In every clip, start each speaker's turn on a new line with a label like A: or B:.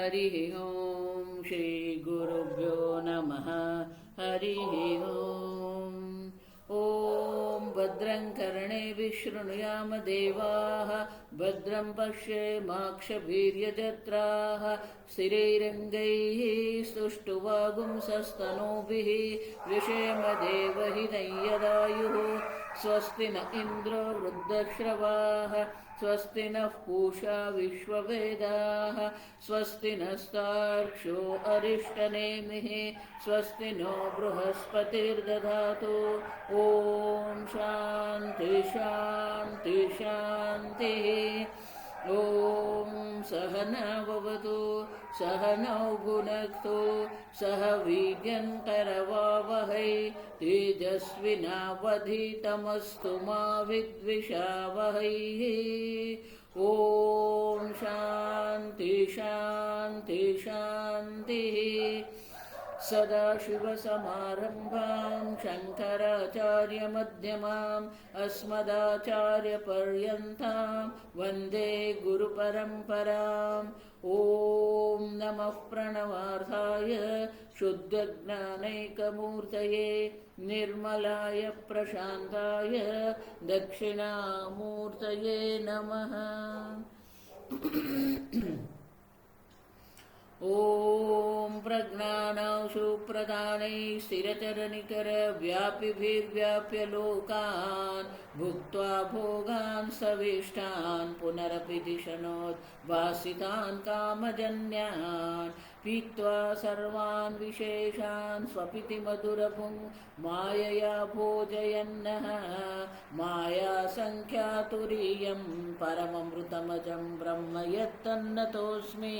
A: हरिः ओम श्री गुरुभ्यो नमः। हरिः ओम। ॐ भद्रं कर्णेभिः शृणुयाम देवाः, भद्रं पश्येमाक्षभिर्यजत्राः, स्थिरैरङ्गैः स्तुष्टुवागुंसस्तनूभिः व्यशेम देवहितं यदायुः। स्वस्ति न इन्द्रो वृद्धश्रवाः, स्वस्ति नः पूषा विश्ववेदाः, स्वस्ति नस्तार्क्ष्यो अरिष्टनेमिः, स्वस्ति नो बृहस्पतिर्दधातु। ॐ शान्ति शान्ति शान्तिः। ॐ सहना भवतु, सहनौ भुनक्तु, सह वीर्यङ्करवावहै, तेजस्विनावधीतमस्तु मा विद्विषावहै। ॐ शान्ति शान्ति शान्तिः। सदाशिवसमारम्भां शङ्कराचार्यमध्यमाम् अस्मदाचार्यपर्यन्तां वन्दे गुरुपरम्पराम्। ॐ नमः प्रणवार्थाय शुद्धज्ञानैकमूर्तये निर्मलाय प्रशान्ताय दक्षिणामूर्तये नमः। ॐ प्रज्ञानांशु प्रदानैः स्थिरचरनिकरव्यापिभिर्व्याप्य लोकान् भुक्त्वा भोगान् सविष्टान् पुनरपि दिशनोद्वासितान् कामजन्यान् पीत्वा सर्वान् विशेषान् स्वपिति मधुरभुङ् मायया भोजयन्नः मायासङ्ख्यातुरीयं परममृतमजं ब्रह्म यत्तन्नतोऽस्मि।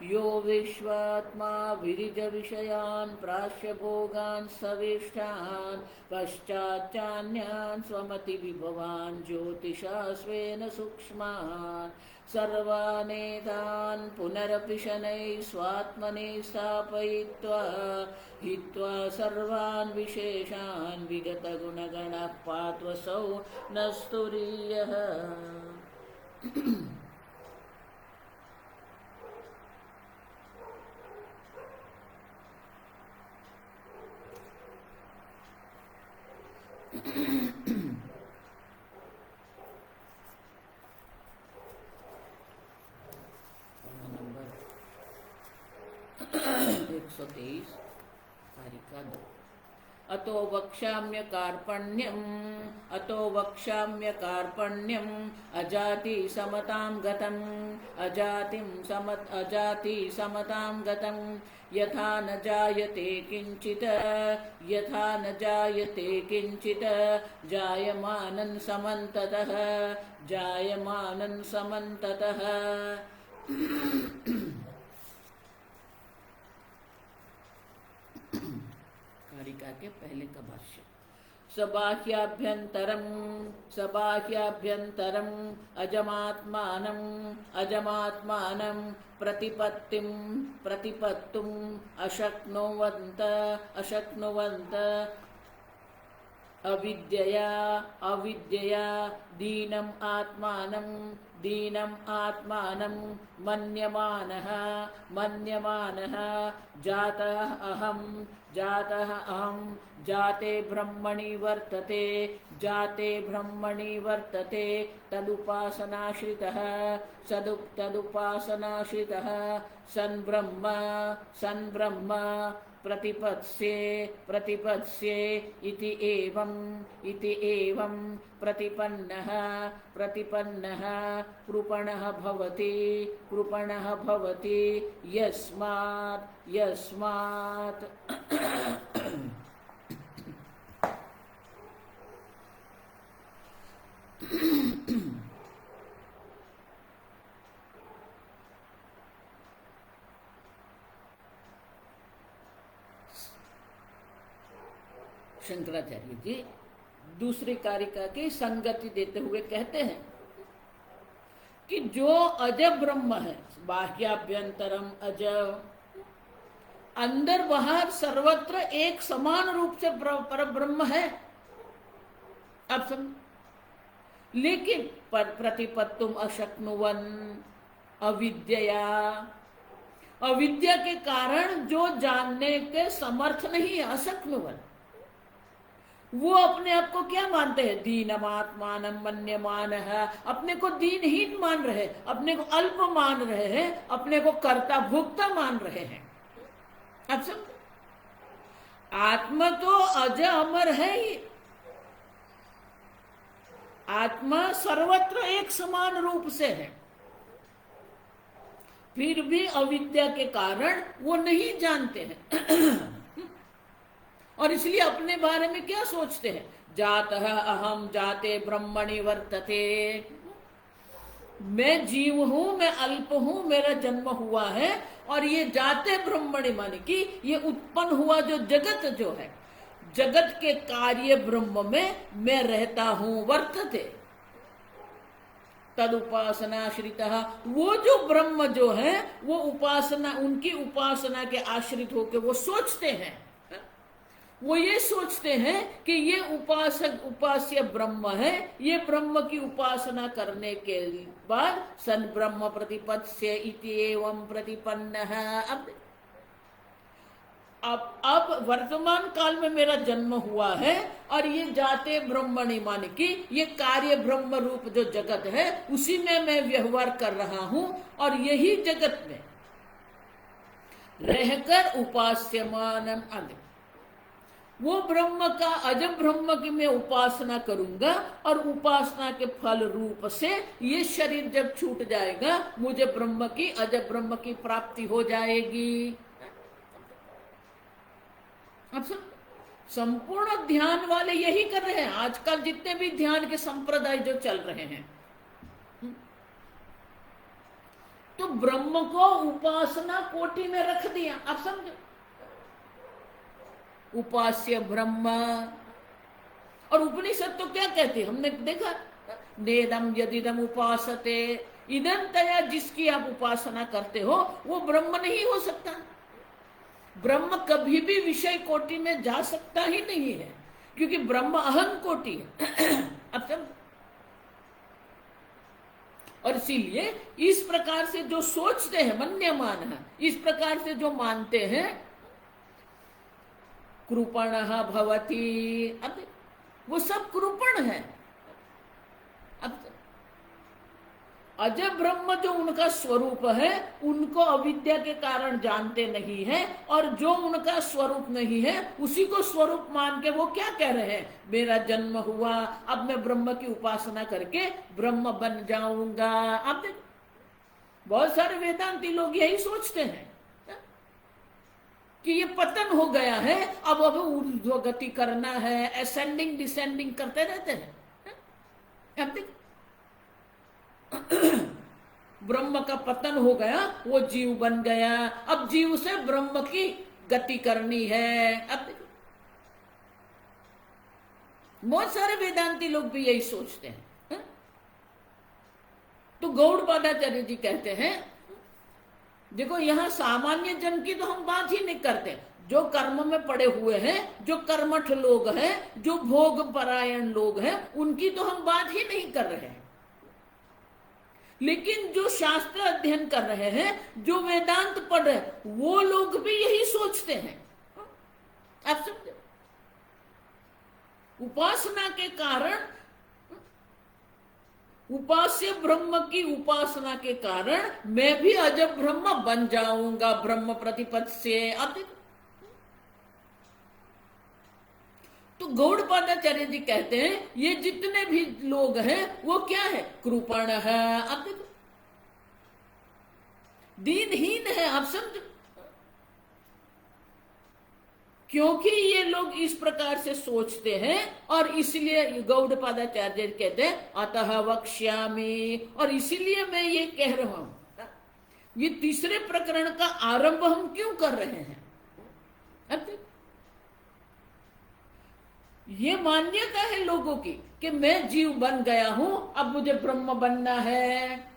A: यो विश्वात्मा विरिजविषयान् प्राश्य भोगान् सविष्टान् पश्चाच्चान्यान् स्वमतिविभवान् ज्योतिषा स्वेन सूक्ष्मान् सर्वानेतान् पुनरपि शनैः स्वात्मनि स्थापयित्वा हित्वा सर्वान् विशेषान् विगतगुणगणः पात्वसौ न स्तुरीयः। नंबर 123 कारिका 2। अतो वक्ष्याम्य कार्पण्यम् अजाति समतां गतम् अजाति समतां गतम् यथा न जायते किंचित जायमानं समन्ततः। कारिका के पहले का भाष्य। सबाह्याभ्यन्तरम् अजमात्मानं प्रतिपत्तुम् अशक्नुवन्त अविद्यया दीनम् आत्मानं मन्यमानः जातः अहं जाते ब्रह्मणि वर्तते तदुपासनाश्रितः सन् ब्रह्म प्रतिपत्स्ये इति एवं प्रतिपन्नः कृपणः भवति यस्मात् शंकराचार्य जी दूसरी कारिका की संगति देते हुए कहते हैं कि जो अज ब्रह्म है, बाह्याभ्यंतरम अज, अंदर बाहर सर्वत्र एक समान रूप से पर ब्रह्म है। अब समझ, लेकिन प्रतिपत्तुम अशक्नुवन अविद्यया, अविद्या के कारण जो जानने के समर्थ नहीं है, अशक्नुवन्, वो अपने आप को क्या मानते हैं? दीनमात्मान मन्यमान है, अपने को दीनहीन मान रहे, अपने को अल्प मान रहे हैं, अपने को कर्ता भोक्ता मान रहे हैं। अब सब आत्मा तो अज अमर है ही, आत्मा सर्वत्र एक समान रूप से है, फिर भी अविद्या के कारण वो नहीं जानते हैं और इसलिए अपने बारे में क्या सोचते हैं? जातः अहम जाते ब्रह्मणि वर्तते, मैं जीव हूं, मैं अल्प हूं, मेरा जन्म हुआ है, और ये जाते ब्रह्मणि माने कि ये उत्पन्न हुआ जो जगत जो है, जगत के कार्य ब्रह्म में मैं रहता हूं, वर्तते तद उपासना श्रितः, वो जो ब्रह्म जो है वो उपासना, उनकी उपासना के आश्रित होकर वो सोचते हैं, वो ये सोचते हैं कि ये उपासक उपास्य ब्रह्म है, ये ब्रह्म की उपासना करने के बाद सन ब्रह्म प्रतिपत्स्य इति एवं प्रतिपन्न है। अब वर्तमान काल में मेरा जन्म हुआ है और ये जाते ब्रह्मणि माने कि ये कार्य ब्रह्म रूप जो जगत है उसी में मैं व्यवहार कर रहा हूं, और यही जगत में रहकर उपास्यमान अग्नि, वो ब्रह्म का अज ब्रह्म की मैं उपासना करूंगा, और उपासना के फल रूप से ये शरीर जब छूट जाएगा मुझे ब्रह्म की अज ब्रह्म की प्राप्ति हो जाएगी। अब संपूर्ण ध्यान वाले यही कर रहे हैं, आजकल जितने भी ध्यान के संप्रदाय जो चल रहे हैं, तो ब्रह्म को उपासना कोटि में रख दिया। अब समझो, उपास्य ब्रह्म, और उपनिषद तो क्या कहते हैं, हमने देखा, नेदम यदिदम उपासते, इदम तया, जिसकी आप उपासना करते हो वो ब्रह्म नहीं हो सकता। ब्रह्म कभी भी विषय कोटि में जा सकता ही नहीं है, क्योंकि ब्रह्म अहम कोटि है। अब सब, और इसीलिए इस प्रकार से जो सोचते हैं मन्यमान है, इस प्रकार से जो मानते हैं, कृपणः भवति, अब वो सब कृपण है। अब अज ब्रह्म जो उनका स्वरूप है उनको अविद्या के कारण जानते नहीं है, और जो उनका स्वरूप नहीं है उसी को स्वरूप मान के वो क्या कह रहे हैं? मेरा जन्म हुआ, अब मैं ब्रह्म की उपासना करके ब्रह्म बन जाऊंगा। अब देखो, बहुत सारे वेदांती लोग यही सोचते हैं कि ये पतन हो गया है, अब ऊर्ध्व गति करना है, असेंडिंग डिसेंडिंग करते रहते हैं। अब देखो, ब्रह्म का पतन हो गया, वो जीव बन गया, अब जीव से ब्रह्म की गति करनी है। अब देखो, बहुत सारे वेदांती लोग भी यही सोचते हैं। तो गौड़पादाचार्य जी कहते हैं, देखो यहां सामान्य जन की तो हम बात ही नहीं करते, जो कर्म में पड़े हुए हैं, जो कर्मठ लोग हैं, जो भोग परायण लोग हैं, उनकी तो हम बात ही नहीं कर रहे हैं। लेकिन जो शास्त्र अध्ययन कर रहे हैं, जो वेदांत पढ़ रहे हैं, वो लोग भी यही सोचते हैं। आप समझे, उपासना के कारण, उपास्य ब्रह्म की उपासना के कारण मैं भी अज ब्रह्म बन जाऊंगा, ब्रह्म प्रतिपद से। अब तो गौड़पादाचार्य जी कहते हैं ये जितने भी लोग हैं वो क्या है? कृपण है। अब देखो, दीनहीन है। आप समझो, क्योंकि ये लोग इस प्रकार से सोचते हैं, और इसलिए गौड़पादाचार्य कहते हैं अतः वक्ष्यामि, और इसीलिए मैं ये कह रहा हूं, ये तीसरे प्रकरण का आरंभ हम क्यों कर रहे हैं? अब ये मान्यता है लोगों की कि मैं जीव बन गया हूं, अब मुझे ब्रह्म बनना है।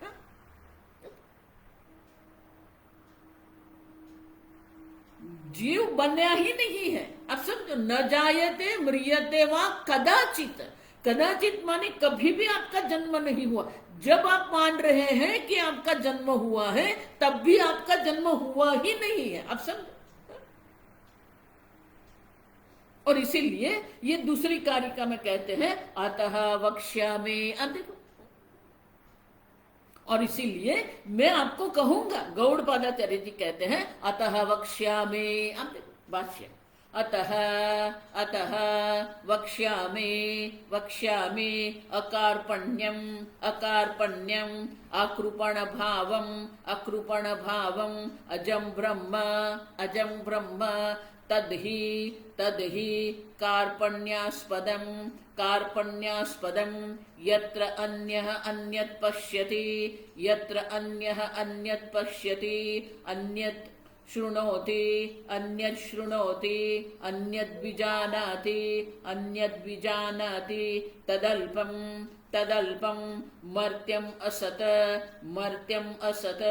A: जीव बनया ही नहीं है। अब समझो, न जायते म्रियते वा कदाचित। कदाचित माने कभी भी आपका जन्म नहीं हुआ। जब आप मान रहे हैं कि आपका जन्म हुआ है, तब भी आपका जन्म हुआ ही नहीं है। आप समझ। और इसीलिए ये दूसरी कारिका में कहते हैं अतः वक्ष्यामि। देखो, और इसीलिए मैं आपको कहूंगा, गौड़पादाचार्य जी कहते हैं अतः वक्ष्यामि। भाष्य अतः अतः वक्ष्यामि वक्ष्यामि अकार्पण्यम अकार्पण्यम अकृपण भावम अकृपण भावम अजम ब्रह्म अजम ब्रह्म तद्हि तद्हि कार्पण्यास्पदम कार्पण्यास्पदम यत्र अन्यः अन्यत् पश्यति यत्र अन्यः अन्यत् पश्यति अन्यत् शृणोति अन्यत् शृणोति अन्यद् विजानाति अन्यद् विजानाति तदल्पम तदल्पम मर्त्यम असत मर्त्यम असत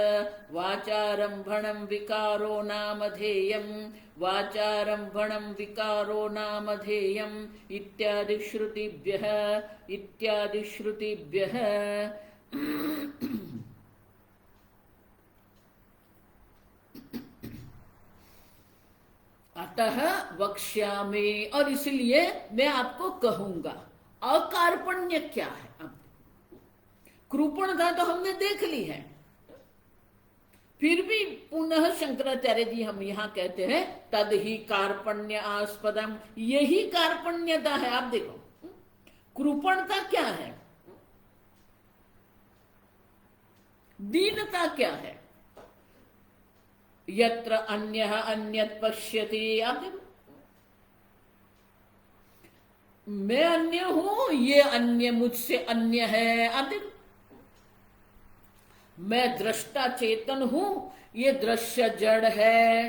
A: वाचारंभणं विकारो नामधेयं वाचारंभणं विकारो नामधेयं इत्यादि श्रुतिभ्यः इत्यादि श्रुतिभ्यः। अतः वक्ष्यामि, और इसलिए मैं आपको कहूंगा। अकार्पण्य क्या है? अब कृपणता तो हमने देख ली है, फिर भी पुनः शंकराचार्य जी हम यहां कहते हैं तद ही कार्पण्य आस्पदम, यही कार्पण्यता है। आप देखो, कृपणता क्या है? दीनता क्या है? यत्र अन्यः अन्यत् पश्यति। आप देखो, मैं अन्य हूं, ये अन्य मुझसे अन्य है। आप देखो, मैं दृष्टा चेतन हूं, ये दृश्य जड़ है।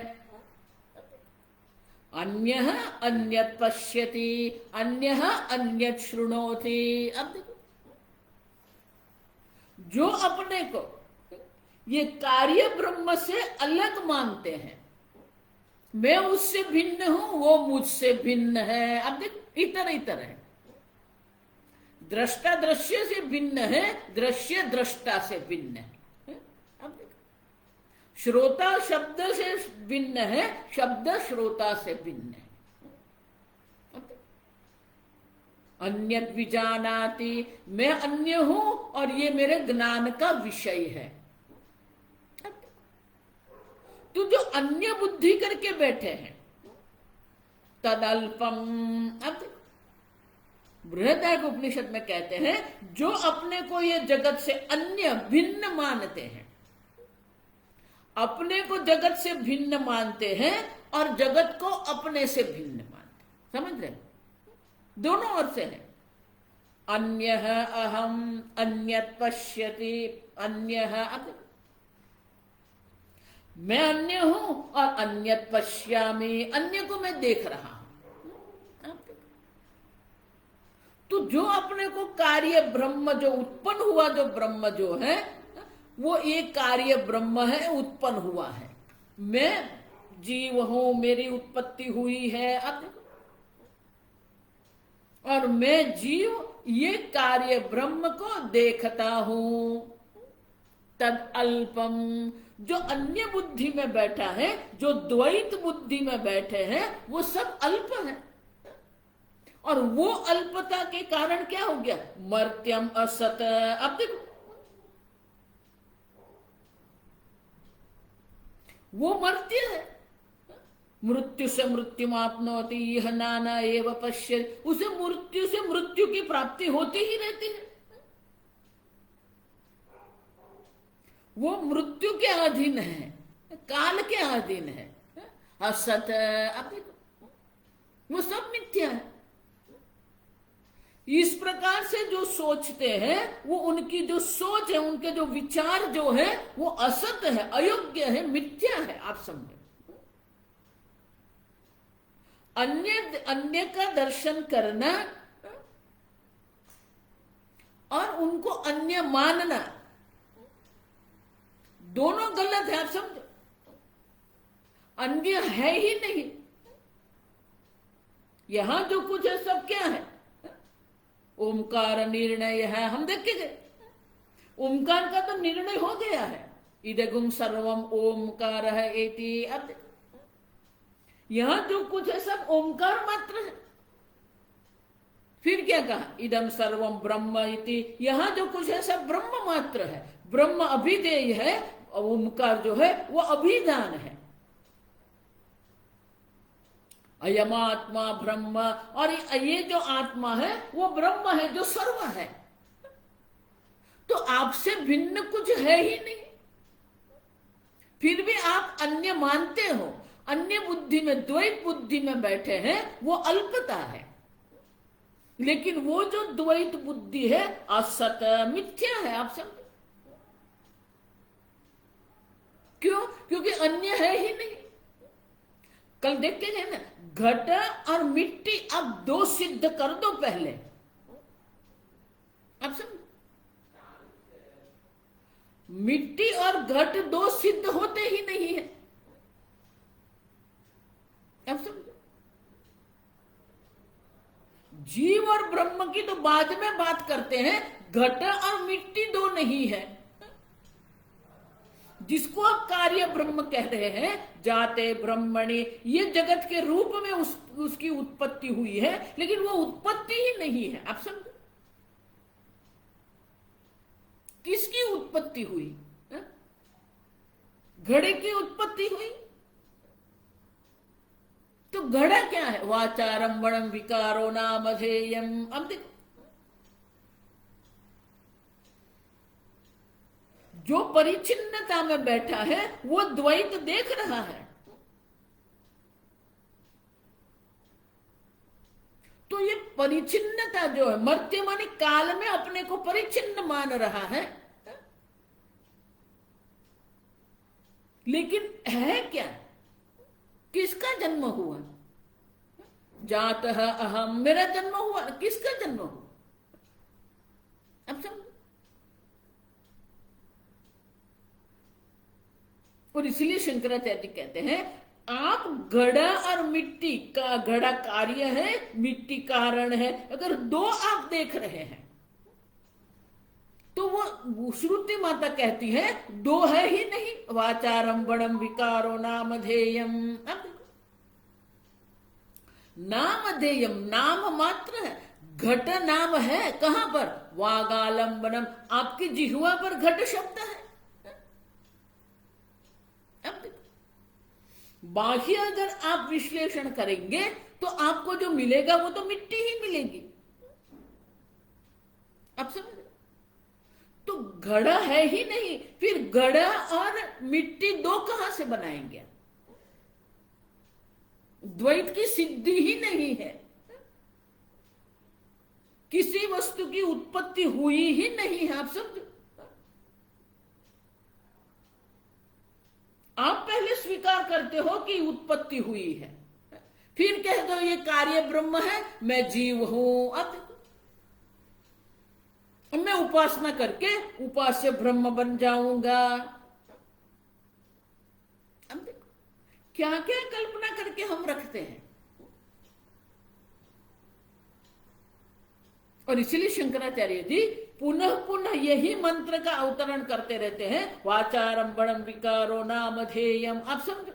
A: अन्यः अन्यत् पश्यति अन्यः अन्यत् शृणोति। अब देखो, जो अपने को ये कार्य ब्रह्म से अलग मानते हैं, मैं उससे भिन्न हूं, वो मुझसे भिन्न है। अब देखो, इतर इतर है। दृष्टा दृश्य से भिन्न है, दृश्य दृष्टा से भिन्न है। अब देखो, श्रोता शब्द से भिन्न है, शब्द श्रोता से भिन्न है। अन्यद् विजानाति, मैं अन्य हूं और ये मेरे ज्ञान का विषय है। तो जो अन्य बुद्धि करके बैठे हैं तदल्पम। अब बृहदारण्यक उपनिषद में कहते हैं जो अपने को ये जगत से अन्य भिन्न मानते हैं, अपने को जगत से भिन्न मानते हैं और जगत को अपने से भिन्न मानते हैं। समझ रहे? दोनों ओर से है। अन्यः अहम अन्यत् पश्यति अन्यः। मैं अन्य हूं और अन्यत् पश्यामि, अन्य को मैं देख रहा हूं। तो जो अपने को कार्य ब्रह्म जो उत्पन्न हुआ, जो ब्रह्म जो है वो एक कार्य ब्रह्म है, उत्पन्न हुआ है। मैं जीव हूं, मेरी उत्पत्ति हुई है। अब और मैं जीव ये कार्य ब्रह्म को देखता हूं। तद अल्पम, जो अन्य बुद्धि में बैठा है, जो द्वैत बुद्धि में बैठे हैं, वो सब अल्प है। और वो अल्पता के कारण क्या हो गया? मर्त्यम असत। अब देखो, वो मर्त्य है। मृत्यु से मृत्यु आपनोति यह नाना एव पश्य, उसे मृत्यु से मृत्यु की प्राप्ति होती ही रहती है। वो मृत्यु के अधीन है, काल के अधीन है। असत, अब देखो, वो सब मिथ्या है। इस प्रकार से जो सोचते हैं, वो उनकी जो सोच है, उनके जो विचार जो है, वो असत है, अयोग्य है, मिथ्या है। आप समझे? अन्य का दर्शन करना और उनको अन्य मानना दोनों गलत है। आप समझो? अन्य है ही नहीं। यहां जो कुछ है सब क्या है? ओमकार निर्णय है। हम देख के गए, ओमकार का तो निर्णय हो गया है, इदगुम सर्वम ओमकार है एति। अब यहां जो कुछ है सब ओमकार मात्र है। फिर क्या कहा, इदम सर्वम ब्रह्म इति, यहां जो कुछ है सब ब्रह्म मात्र है। ब्रह्म अभिधेय है, ओमकार जो है वो अभिधान है। अयमात्मा ब्रह्म, और ये जो आत्मा है वो ब्रह्म है जो सर्व है। तो आपसे भिन्न कुछ है ही नहीं, फिर भी आप अन्य मानते हो। अन्य बुद्धि में, द्वैत बुद्धि में बैठे हैं, वो अल्पता है। लेकिन वो जो द्वैत बुद्धि है असत मिथ्या है, आप समझे। क्यों? क्योंकि अन्य है ही नहीं। कल देखते हैं ना, घट और मिट्टी, अब दो सिद्ध कर दो पहले, आप समझ। मिट्टी और घट दो सिद्ध होते ही नहीं है, आप समझ। जीव और ब्रह्म की तो बाद में बात करते हैं, घट और मिट्टी दो नहीं है। जिसको आप कार्य ब्रह्म कह रहे हैं, जाते ब्रह्मणि, ये जगत के रूप में उसकी उत्पत्ति हुई है, लेकिन वो उत्पत्ति ही नहीं है, आप समझो। किसकी उत्पत्ति हुई? घड़े की उत्पत्ति हुई। तो घड़ा क्या है? वाचारम बणम विकारो नामधेयम। अब देखो, जो परिचिन्नता में बैठा है वो द्वैत देख रहा है। तो ये परिचिन्नता जो है, मर्त्य माने काल में अपने को परिचिन्न मान रहा है, लेकिन है क्या? किसका जन्म हुआ? जातः अहम, मेरा जन्म हुआ। किसका जन्म हुआ? अब समझ। और इसलिए शंकराचार्य कहते हैं, आप घड़ा और मिट्टी का, घड़ा कार्य है, मिट्टी कारण है, अगर दो आप देख रहे हैं तो वो श्रुति माता कहती है दो है ही नहीं। वाचारम बणम विकारो नामधेयम। नामधेयम, नाम मात्र है। घट नाम है कहां पर? वागालंबनम, आपकी जिह्वा पर घट शब्द है। अब बाह्य अगर आप विश्लेषण करेंगे तो आपको जो मिलेगा वो तो मिट्टी ही मिलेगी, आप समझ। तो घड़ा है ही नहीं, फिर घड़ा और मिट्टी दो कहां से बनाएंगे? द्वैत की सिद्धि ही नहीं है, किसी वस्तु की उत्पत्ति हुई ही नहीं है, आप समझो। आप पहले स्वीकार करते हो कि उत्पत्ति हुई है, फिर कह दो ये कार्य ब्रह्म है, मैं जीव हूं। अब मैं उपासना करके उपास्य ब्रह्म बन जाऊंगा। अब देखो क्या क्या कल्पना करके हम रखते हैं। और इसलिए शंकराचार्य जी पुनः पुनः यही मंत्र का अवतरण करते रहते हैं, वाचारम बणम विकारो नामधेयम। आप समझो,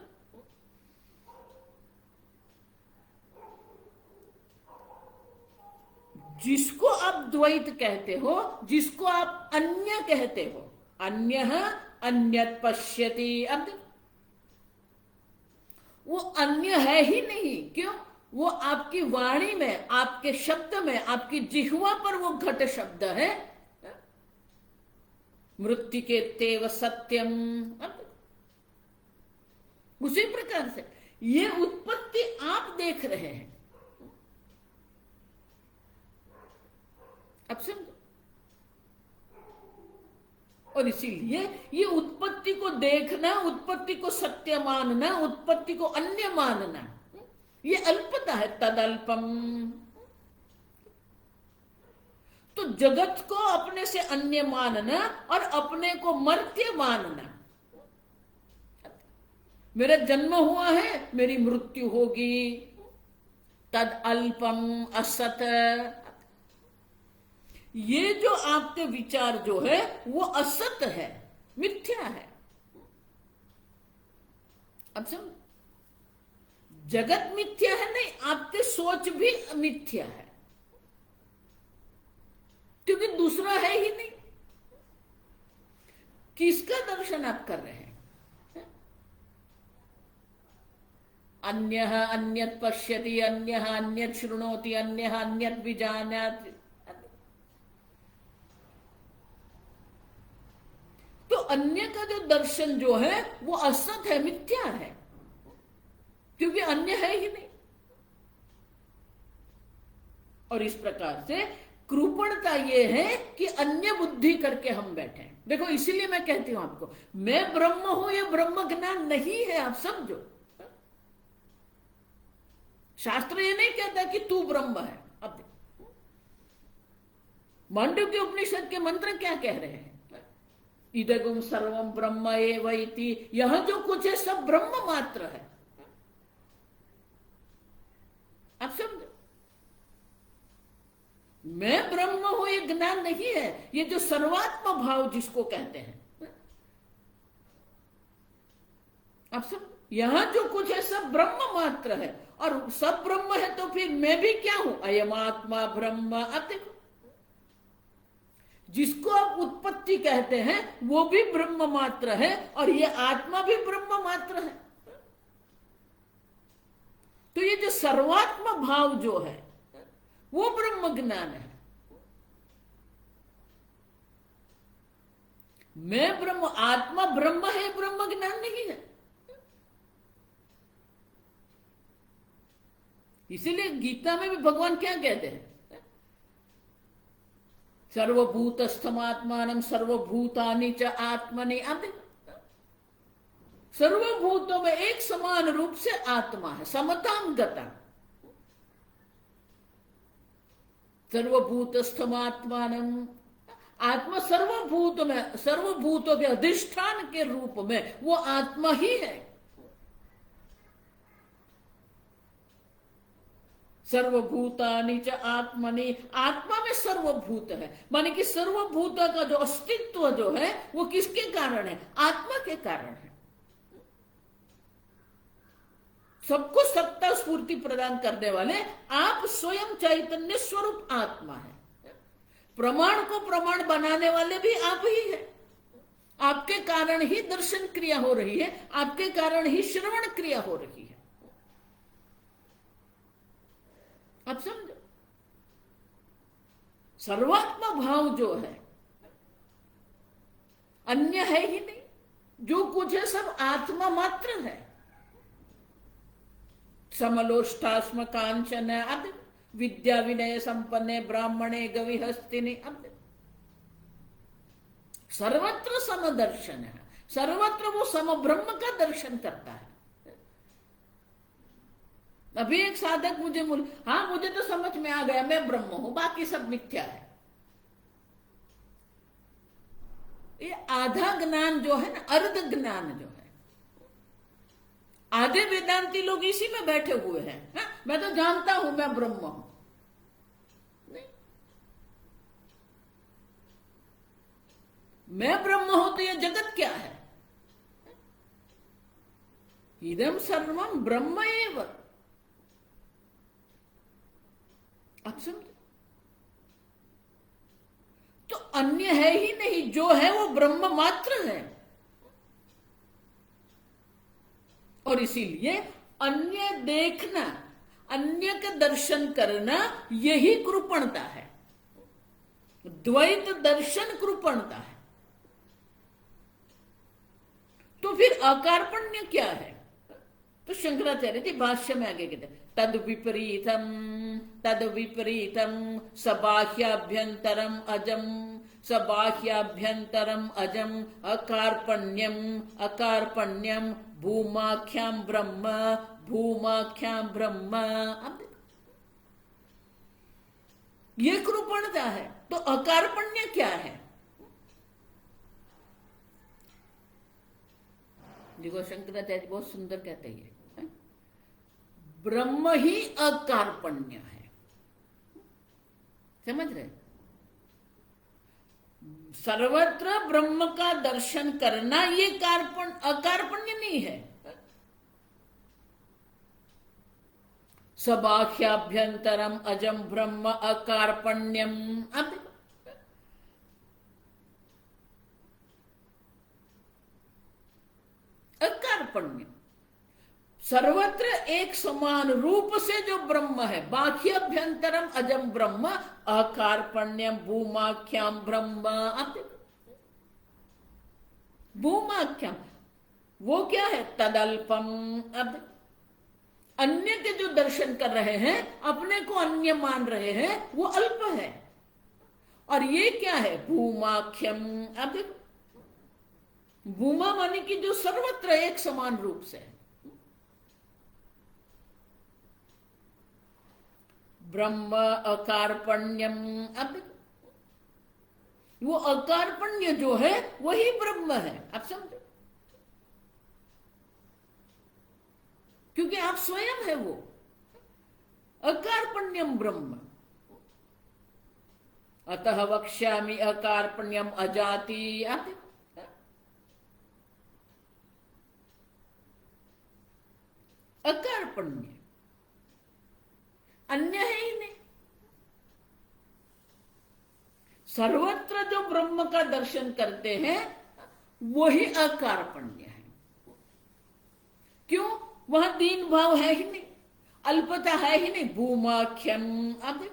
A: जिसको आप द्वैत कहते हो, जिसको आप अन्य कहते हो, अन्य अन्यत पश्यति। अब वो अन्य है ही नहीं। क्यों? वो आपकी वाणी में, आपके शब्द में, आपकी जिह्वा पर वो घट शब्द है। मृत्तिके तेव सत्यम। उसी प्रकार से ये उत्पत्ति आप देख रहे हैं, अब समझो। और इसीलिए ये उत्पत्ति को देखना, उत्पत्ति को सत्य मानना, उत्पत्ति को अन्य मानना, ये अल्पता है, तदल्पम। तो जगत को अपने से अन्य मानना और अपने को मर्त्य मानना। मेरा जन्म हुआ है, मेरी मृत्यु होगी, तद अल्पम असत। ये जो आपके विचार जो है वो असत है, मिथ्या है। अब समझ, जगत मिथ्या है नहीं, आपके सोच भी मिथ्या है, क्योंकि दूसरा है ही नहीं। किसका दर्शन आप कर रहे हैं? अन्यः अन्यत् पश्यति, अन्यः अन्यत् शृणोति, अन्यः अन्यत् विजानाति। तो अन्य का जो दर्शन जो है वो असत है, मिथ्या है, क्योंकि अन्य है ही नहीं। और इस प्रकार से कृपणता ये है कि अन्य बुद्धि करके हम बैठे हैं। देखो, इसीलिए मैं कहती हूं आपको, मैं ब्रह्म हूं, ये ब्रह्म ज्ञान नहीं है, आप समझो। शास्त्र ये नहीं कहता कि तू ब्रह्म है। अब देखो, मांडव्य उपनिषद के मंत्र क्या कह रहे हैं? इदगुम सर्वम ब्रह्म एव इति, यह जो कुछ है सब ब्रह्म मात्र है। आप समझो, मैं ब्रह्म हूं ये ज्ञान नहीं है, ये जो सर्वात्म भाव जिसको कहते हैं। आप सब, यहां जो कुछ है सब ब्रह्म मात्र है, और सब ब्रह्म है तो फिर मैं भी क्या हूं? अयम आत्मा ब्रह्म। अब देखो, जिसको आप उत्पत्ति कहते हैं वो भी ब्रह्म मात्र है, और ये आत्मा भी ब्रह्म मात्र है। तो ये जो सर्वात्म भाव जो है वो ब्रह्म ज्ञान है। मैं ब्रह्म, आत्मा ब्रह्म है, ब्रह्म ज्ञान नहीं है। इसीलिए गीता में भी भगवान क्या कहते हैं? सर्वभूतस्थमात्मानं सर्वभूतानि च आत्मनि। आप देखो, सर्वभूतों में एक समान रूप से आत्मा है, समतां गता। सर्वभूतस्थमात्मानं, आत्मा सर्वभूत में, सर्वभूतों के अधिष्ठान के रूप में वो आत्मा ही है। सर्वभूतानि च आत्मनि, आत्मा में सर्वभूत है, माने कि सर्वभूत का जो अस्तित्व जो है वो किसके कारण है? आत्मा के कारण है। सबको सत्ता स्फूर्ति प्रदान करने वाले आप स्वयं चैतन्य स्वरूप आत्मा है। प्रमाण को प्रमाण बनाने वाले भी आप ही है। आपके कारण ही दर्शन क्रिया हो रही है, आपके कारण ही श्रवण क्रिया हो रही है। आप समझो, सर्वात्मा भाव जो है अन्य है ही नहीं, जो कुछ है सब आत्मा मात्र है। समलोष्टास्म कांचन, अब विद्या विनय संपन्ने ब्राह्मणे गविहस्तिनि। अब सर्वत्र समदर्शन है, सर्वत्र वो सम ब्रह्म का दर्शन करता है। अभी एक साधक मुझे हाँ, मुझे तो समझ में आ गया मैं ब्रह्म हूं, बाकी सब मिथ्या है। ये आधा ज्ञान जो है ना, अर्ध ज्ञान जो है, आधे वेदांती लोग इसी में बैठे हुए हैं। हा? मैं तो जानता हूं मैं ब्रह्म हूं। नहीं, मैं ब्रह्म हूं तो ये जगत क्या है? इदम सर्वम ब्रह्म एव। आप समझे? तो अन्य है ही नहीं, जो है वो ब्रह्म मात्र है। और इसीलिए अन्य देखना, अन्य का दर्शन करना, यही कृपणता है। द्वैत दर्शन कृपणता है। तो फिर अकार्पण्य क्या है? तो शंकराचार्य जी भाष्य में आगे कहते हैं, तद विपरीतम सबाह्याभ्यंतरम अजम, सबाह्याभ्यंतरम अजम अकार्पण्यम, अकार्पण्यम भूमाख्याम ब्रह्म, भूमाख्याम ब्रह्म। अब ये कृपणता है। तो अकार्पण्य क्या है? देखो, शंकराचार्य बहुत सुंदर कहते हैं, ब्रह्म ही अकार्पण्य है। समझ रहे? सर्वत्र ब्रह्म का दर्शन करना ये अकार्पण्य नहीं है। सबाह्याभ्यंतरम अजम ब्रह्म अकार्पण्यम। अब अकार्पण्य सर्वत्र एक समान रूप से जो ब्रह्म है, बाह्याभ्यंतरम अजम ब्रह्म अकार्पण्यम भूमाख्याम ब्रह्म। अब भूमाख्याम वो क्या है? तदल्पम। अब अन्य के जो दर्शन कर रहे हैं, अपने को अन्य मान रहे हैं, वो अल्प है। और ये क्या है? भूमाख्यम। अब भूमा माने कि जो सर्वत्र एक समान रूप से है। ब्रह्म अकार्पण्यम। अब वो अकार्पण्य जो है वही ब्रह्म है। आप समझो, क्योंकि आप स्वयं है वो। अकार्पण्यम ब्रह्म। अतः वक्ष्यामि अकार्पण्यम अजाति। आप अकार्पण्य अन्य है ही नहीं। सर्वत्र जो ब्रह्म का दर्शन करते हैं वही अकार्पण्य है। क्यों? वहां दीन भाव है ही नहीं, अल्पता है ही नहीं। भूमाख्यम। अब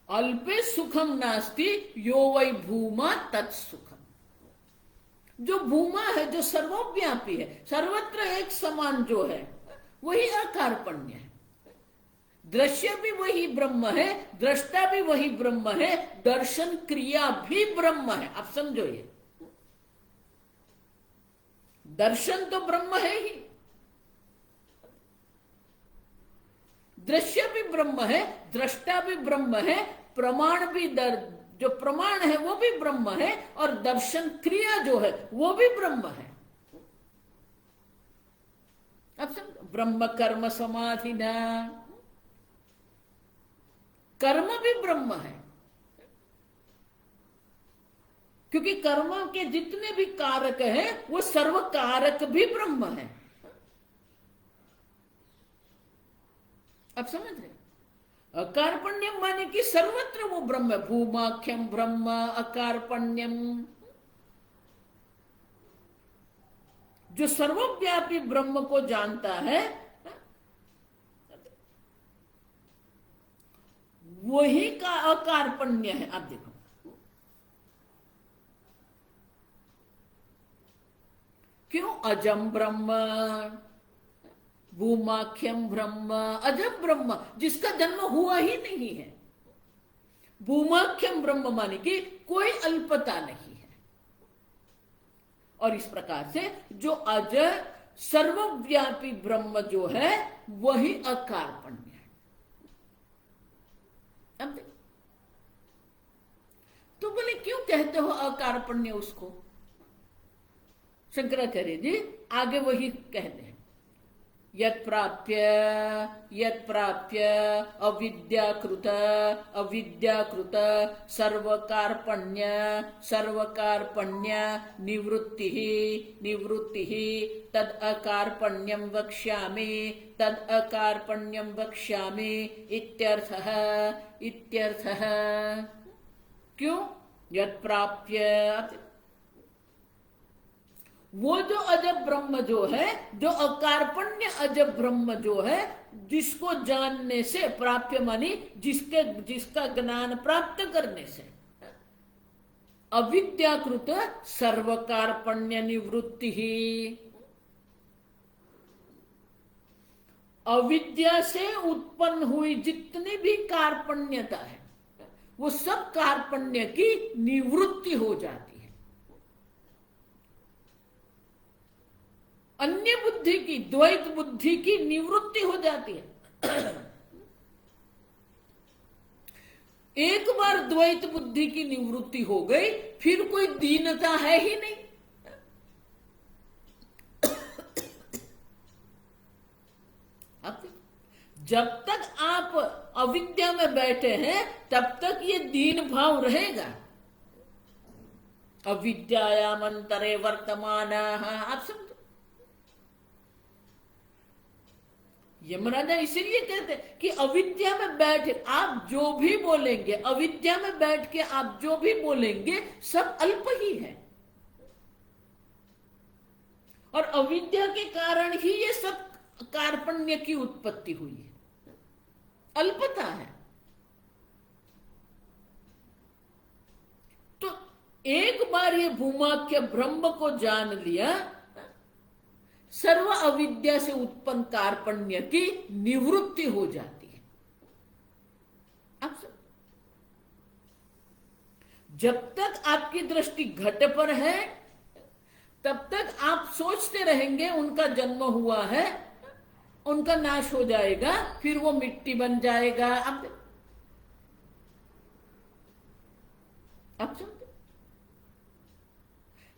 A: अल्पे सुखम नास्ति यो वै भूमा तत्सुखम। जो भूमा है, जो सर्वव्यापी है, सर्वत्र एक समान जो है, वही अकार्पण्य है। दृश्य भी वही ब्रह्म है, दृष्टा भी वही ब्रह्म है, दर्शन क्रिया भी ब्रह्म है। आप समझो, ये दर्शन तो ब्रह्म है ही, दृश्य भी ब्रह्म है, दृष्टा भी ब्रह्म है, प्रमाण भी जो प्रमाण है वो भी ब्रह्म है, और दर्शन क्रिया जो है वो भी ब्रह्म है। अब समझो, ब्रह्म कर्म समाधि न, कर्म भी ब्रह्म है, क्योंकि कर्म के जितने भी कारक हैं वो सर्व कारक भी ब्रह्म है। अब समझ रहे? अकार्पण्यम माने कि सर्वत्र वो ब्रह्म। भूमाख्यम ब्रह्म अकार्पण्यम। जो सर्वव्यापी ब्रह्म को जानता है वही का अकार्पण्य है। आप देखो, क्यों? अजम ब्रह्म, भूमाख्यम ब्रह्म। अजम ब्रह्म जिसका जन्म हुआ ही नहीं है। भूमाख्यम ब्रह्म माने कि कोई अल्पता नहीं है। और इस प्रकार से जो अजय सर्वव्यापी ब्रह्म जो है वही अकार्पण्य है। अब तो बोले क्यों कहते हो अकार्पण्य उसको? शंकराचार्य जी आगे वही कहते हैं, यत् प्राप्य अविद्याकृत सर्वकार्पण्य निवृत्ति तद अकार्पण्यम वक्ष्यामि इत्यर्थः। क्यों? यत् प्राप्य, वो जो अजब ब्रह्म जो है, जो अकार्पण्य अजब ब्रह्म जो है, जिसको जानने से, प्राप्य मानी जिसका ज्ञान प्राप्त करने से, अविद्याकृत सर्वकार्पण्य निवृत्ति ही, अविद्या से उत्पन्न हुई जितनी भी कार्पण्यता है वो सब कार्पण्य की निवृत्ति हो जाती है। अन्य बुद्धि की, द्वैत बुद्धि की निवृत्ति हो जाती है। एक बार द्वैत बुद्धि की निवृत्ति हो गई, फिर कोई दीनता है ही नहीं। अब जब तक आप अविद्या में बैठे हैं तब तक ये दीन भाव रहेगा। अविद्यायाम अंतरे वर्तमान, आप समझो। यमराजा इसीलिए कहते हैं कि अविद्या में बैठे आप जो भी बोलेंगे, अविद्या में बैठ के आप जो भी बोलेंगे सब अल्प ही है, और अविद्या के कारण ही ये सब कार्पण्य की उत्पत्ति हुई है, अल्पता है। तो एक बार ये भूमाख्य ब्रह्म को जान लिया, सर्व अविद्या से उत्पन्न कार्पण्य की निवृत्ति हो जाती है। अब जब तक आपकी दृष्टि घट पर है तब तक आप सोचते रहेंगे उनका जन्म हुआ है, उनका नाश हो जाएगा, फिर वो मिट्टी बन जाएगा। अब समझे।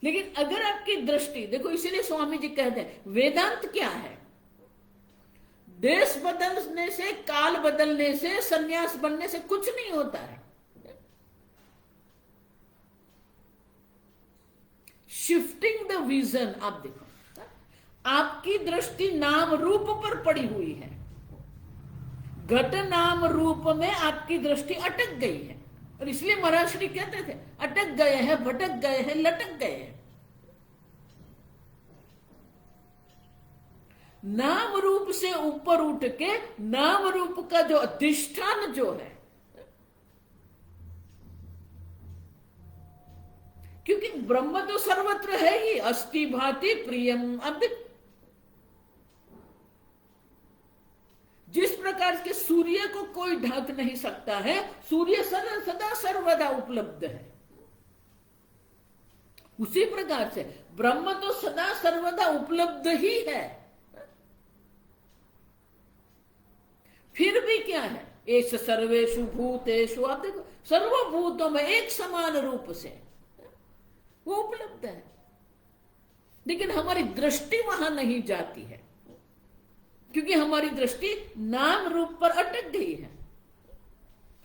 A: लेकिन अगर आपकी दृष्टि देखो, इसीलिए स्वामी जी कहते हैं वेदांत क्या है, देश बदलने से, काल बदलने से, सन्यास बनने से कुछ नहीं होता है। Shifting the vision. आप देखो, आपकी दृष्टि नाम रूप पर पड़ी हुई है, घट नाम रूप में आपकी दृष्टि अटक गई है, और इसलिए महाराज श्री कहते थे अटक गए हैं, भटक गए हैं, लटक गए हैं। नाम रूप से ऊपर उठ के नाम रूप का जो अधिष्ठान जो है, क्योंकि ब्रह्म तो सर्वत्र है ही, अस्ति भाति प्रियम। अब जिस प्रकार के सूर्य को कोई ढक नहीं सकता है, सूर्य सदा सदा सर्वदा उपलब्ध है, उसी प्रकार से ब्रह्म तो सदा सर्वदा उपलब्ध ही है। फिर भी क्या है, एस सर्वेषु भूतेषु, आप देखो सर्वभूतों में एक समान रूप से वो उपलब्ध है, लेकिन हमारी दृष्टि वहां नहीं जाती है, क्योंकि हमारी दृष्टि नाम रूप पर अटक गई है।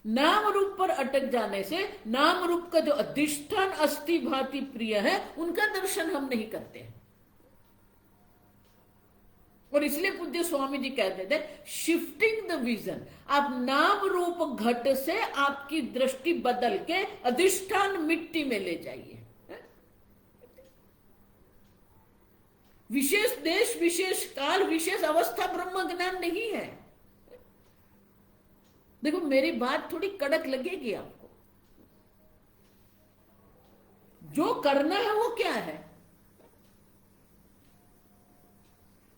A: नाम रूप पर अटक जाने से नाम रूप का जो अधिष्ठान अस्ति भाति प्रिय है, उनका दर्शन हम नहीं करते हैं। और इसलिए पूज्य स्वामी जी कहते थे शिफ्टिंग द विजन। आप नाम रूप घट से आपकी दृष्टि बदल के अधिष्ठान मिट्टी में ले जाइए। विशेष देश, विशेष काल, विशेष अवस्था ब्रह्म ज्ञान नहीं है। देखो मेरी बात थोड़ी कड़क लगेगी आपको, जो करना है वो क्या है,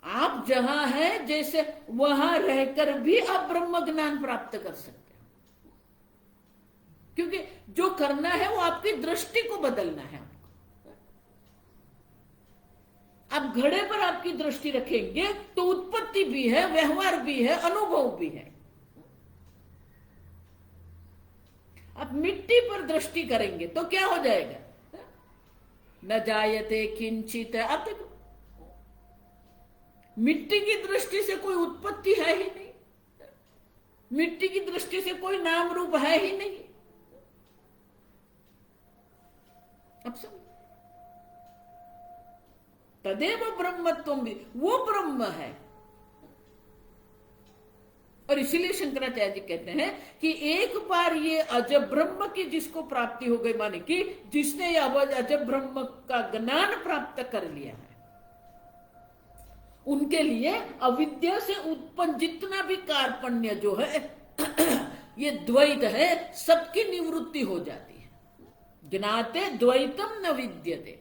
A: आप जहां है जैसे वहां रहकर भी आप ब्रह्म ज्ञान प्राप्त कर सकते हो, क्योंकि जो करना है वो आपकी दृष्टि को बदलना है। आप घड़े पर आपकी दृष्टि रखेंगे तो उत्पत्ति भी है, व्यवहार भी है, अनुभव भी है। आप मिट्टी पर दृष्टि करेंगे तो क्या हो जाएगा, न जायते किंचित। आप देखो मिट्टी की दृष्टि से कोई उत्पत्ति है ही नहीं, मिट्टी की दृष्टि से कोई नाम रूप है ही नहीं। अब समझ, तदेव ब्रह्मत्वम भी, वो ब्रह्म है। और इसीलिए शंकराचार्य जी कहते हैं कि एक बार ये अज ब्रह्म की जिसको प्राप्ति हो गई, माने कि जिसने ये अज ब्रह्म का ज्ञान प्राप्त कर लिया है, उनके लिए अविद्या से उत्पन्न जितना भी कार्पण्य जो है ये द्वैत है, सबकी निवृत्ति हो जाती है। ज्ञाते द्वैतम न विद्यते।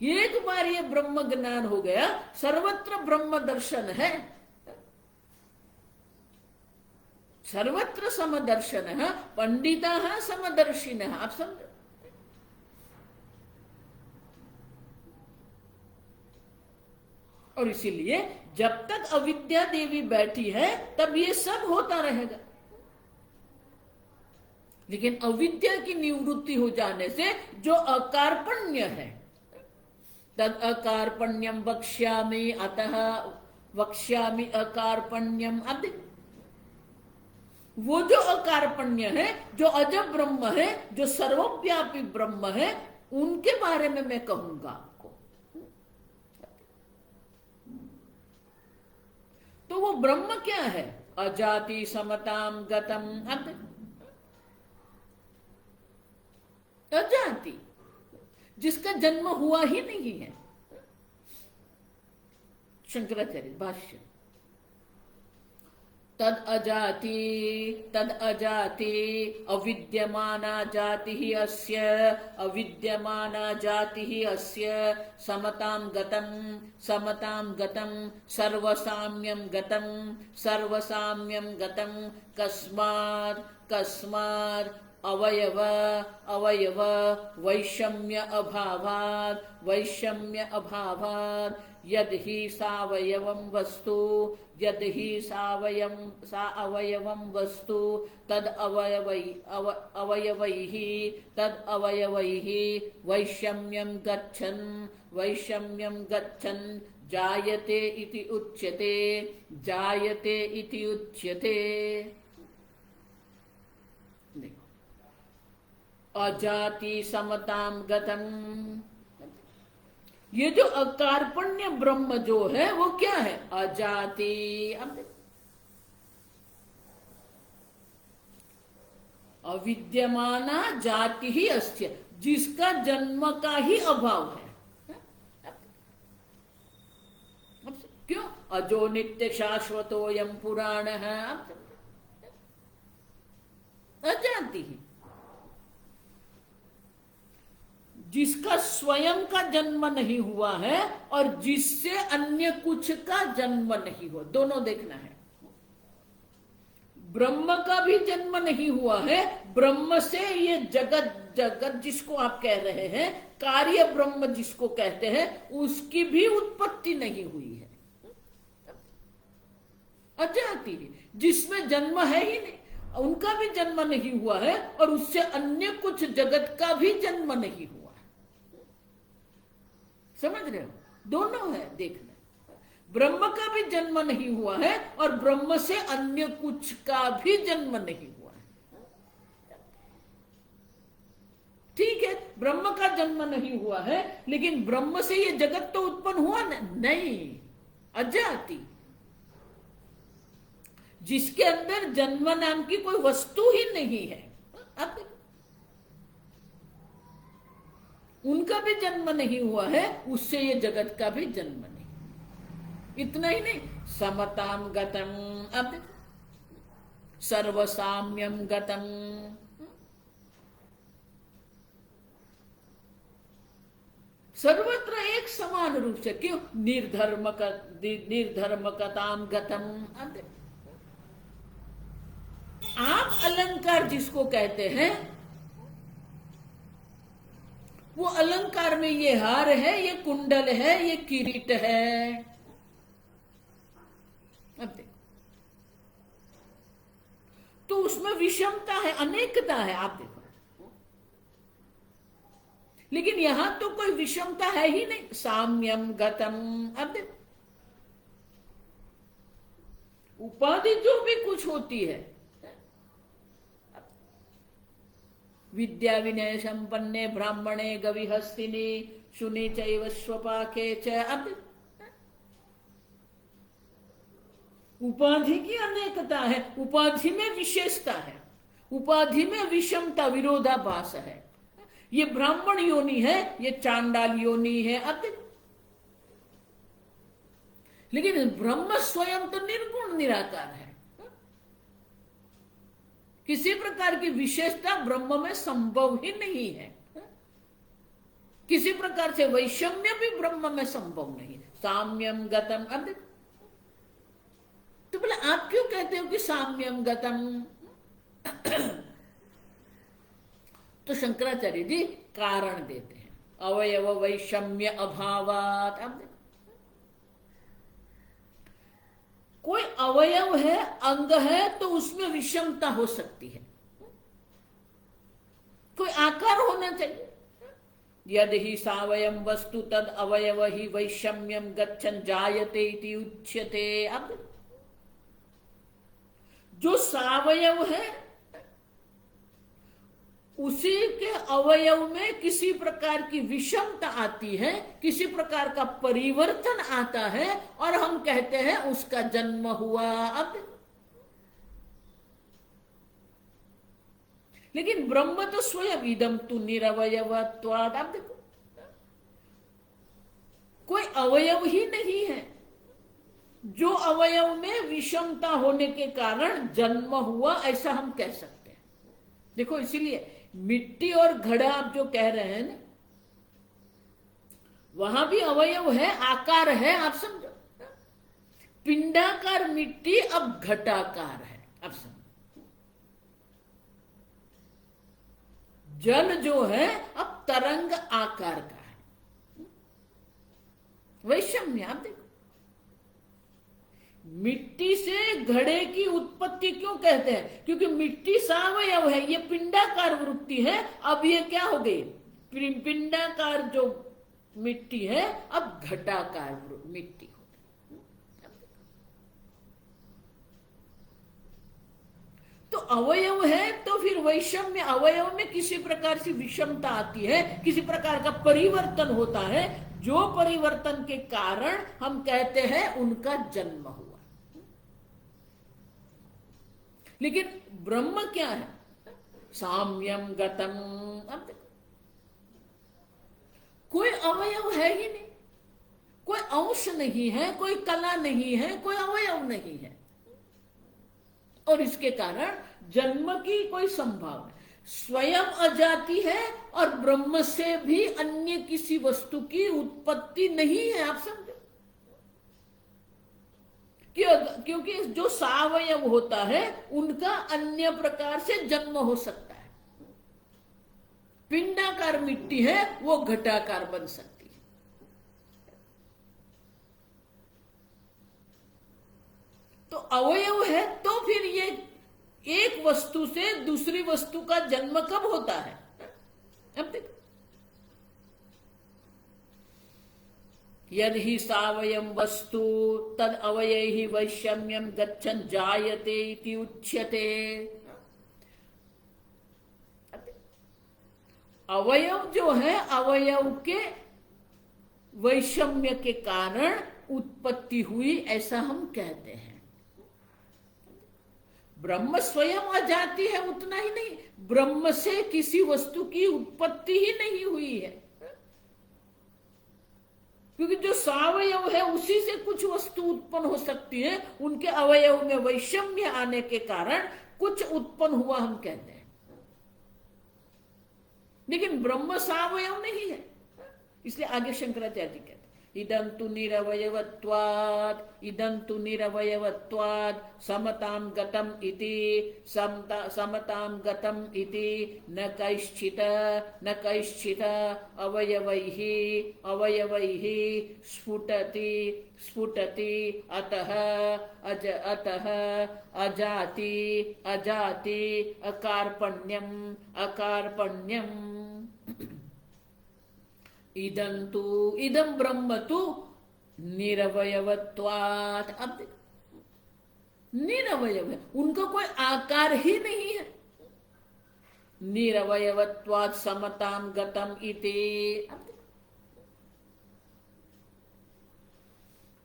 A: एक बार ये ब्रह्म ज्ञान हो गया, सर्वत्र ब्रह्म दर्शन है, सर्वत्र समदर्शन है, पंडिता समदर्शिन। आप समझो, और इसीलिए जब तक अविद्या देवी बैठी है तब ये सब होता रहेगा, लेकिन अविद्या की निवृत्ति हो जाने से जो अकार्पण्य है, तद अकार्पण्यम वक्ष्यामि, अतः वक्ष्यामि अकार्पण्यम। अब देख, वो जो अकार्पण्य है, जो अजब ब्रह्म है, जो सर्वव्यापी ब्रह्म है, उनके बारे में मैं कहूंगा आपको। तो वो ब्रह्म क्या है? अजाति समताम गतम। अजाति, जिसका जन्म हुआ ही नहीं है। शंकराचार्य भाष्य, तद अजाति अविद्यमाना जाति ही अस्य, अविद्यमाना जाति ही अस्य समतां गतं सर्वसाम्यं गतं कस्मात् अवयव वैषम्य अभावात् यद ही सावयवं वस्तु तद अवयवैः वैषम्यं गच्छन् जायते इति उच्यते। अजाति समतां गतम, ये जो अकार्पण्य ब्रह्म जो है वो क्या है? अजाति। अविद्यमाना जाति ही अस्ति, जिसका जन्म का ही अभाव है। क्यों? अजो नित्य शाश्वतोयम पुराण है। अजाति ही, जिसका स्वयं का जन्म नहीं हुआ है और जिससे अन्य कुछ का जन्म नहीं हुआ, दोनों देखना है। ब्रह्म का भी जन्म नहीं हुआ है, ब्रह्म से ये जगत जिसको आप कह रहे हैं, कार्य ब्रह्म जिसको कहते हैं, उसकी भी उत्पत्ति नहीं हुई है। अजाति, जिसमें जन्म है ही नहीं, उनका भी जन्म नहीं हुआ है और उससे अन्य कुछ जगत का भी जन्म नहीं हुआ। समझ रहे हो? दोनों है देखना। ब्रह्म का भी जन्म नहीं हुआ है और ब्रह्म से अन्य कुछ का भी जन्म नहीं हुआ है। ठीक है, ब्रह्म का जन्म नहीं हुआ है, लेकिन ब्रह्म से ये जगत तो उत्पन्न हुआ नहीं। अजाति, जिसके अंदर जन्म नाम की कोई वस्तु ही नहीं है, अब उनका भी जन्म नहीं हुआ है, उससे ये जगत का भी जन्म नहीं। इतना ही नहीं, समताम गतम, अब सर्वसाम्यम गतम, सर्वत्र एक समान रूप से। क्यों? निर्धर्मकताम गतम। आप अलंकार जिसको कहते हैं, वो अलंकार में ये हार है, ये कुंडल है, ये किरीट है। अब देखो, तो उसमें विषमता है, अनेकता है। आप देखो, लेकिन यहां तो कोई विषमता है ही नहीं। साम्यम गतम। अब देखो, उपाधि जो भी कुछ होती है, विद्या विनय संपन्ने ब्राह्मणे गविहस्तिनी शुनि चैव स्वपाके च। अब उपाधि की अनेकता है, उपाधि में विशेषता है, उपाधि में विषमता, विरोधाभास है। ये ब्राह्मण योनि है, ये चांडाल योनि है। अब लेकिन ब्रह्म स्वयं तो निर्गुण निराकार है। किसी प्रकार की विशेषता ब्रह्म में संभव ही नहीं है। किसी प्रकार से वैषम्य भी ब्रह्म में संभव नहीं। साम्यम गतम। अब तो बोले, आप क्यों कहते हो कि साम्यम गतम? तो शंकराचार्य जी कारण देते हैं, अवयव वैषम्य अभावात। अब कोई अवयव है, अंग है, तो उसमें विषमता हो सकती है। कोई आकार होना चाहिए। यदि ही सावयव वस्तु तद अवयव ही वैषम्यम गच्छन् जायते इति उच्यते। अब जो सावयव है उसी के अवयव में किसी प्रकार की विषमता आती है, किसी प्रकार का परिवर्तन आता है और हम कहते हैं उसका जन्म हुआ। अब लेकिन ब्रह्म तो स्वयं इदम तु निरवयवत्वात्। आप देखो कोई अवयव ही नहीं है जो अवयव में विषमता होने के कारण जन्म हुआ, ऐसा हम कह सकते हैं। देखो इसीलिए मिट्टी और घड़ा आप जो कह रहे हैं ना, वहां भी अवयव है, आकार है, आप समझो। पिंडाकार मिट्टी अब घटाकार है, आप समझो। जल जो है अब तरंग आकार का है। वैषम्य आप देखो, मिट्टी से घड़े की उत्पत्ति क्यों कहते हैं? क्योंकि मिट्टी सावयव है, ये पिंडाकार वृत्ति है। अब ये क्या हो गई? पिंडाकार जो मिट्टी है अब घटाकार मिट्टी हो गई। तो अवयव है तो फिर वैषम्य, अवयव में किसी प्रकार से विषमता आती है, किसी प्रकार का परिवर्तन होता है, जो परिवर्तन के कारण हम कहते हैं उनका जन्म हुआ। लेकिन ब्रह्म क्या है? साम्यम गतम। अब देखो कोई अवयव है ही नहीं, कोई अंश नहीं है, कोई कला नहीं है, कोई अवयव नहीं है, और इसके कारण जन्म की कोई संभावना, स्वयं अजाति है और ब्रह्म से भी अन्य किसी वस्तु की उत्पत्ति नहीं है। आप समझो, क्योंकि जो सावयव होता है उनका अन्य प्रकार से जन्म हो सकता है। पिंडाकार मिट्टी है वो घटाकार बन सकती है। तो अवयव है तो फिर ये एक वस्तु से दूसरी वस्तु का जन्म कब होता है? अब देखो, यदि सावयव वस्तु तद अवयहि वैषम्यम गच्छन् जायते इति उच्यते। अवयव जो है अवयव के वैषम्य के कारण उत्पत्ति हुई, ऐसा हम कहते हैं। ब्रह्म स्वयं अजाति है, उतना ही नहीं, ब्रह्म से किसी वस्तु की उत्पत्ति ही नहीं हुई है। क्योंकि जो सावयव है उसी से कुछ वस्तु उत्पन्न हो सकती है, उनके अवयव में वैषम्य आने के कारण कुछ उत्पन्न हुआ हम कहते हैं। लेकिन ब्रह्म सावयव नहीं है, इसलिए आगे शंकराचार्य जी कहते हैं इदं तु निरवयवत्वात्, इदं तु निरवयवत्वात् समतां गतम् इति, समतां गतम् इति न कैश्चित् अवयवैः स्फुटति अतः अजाति अकार्पण्यम् इदं ब्रह्म तु निरवयवत्वात्। अब निरवयव है, उनका कोई आकार ही नहीं है। निरवयवत्वात् समतां गतम् इति।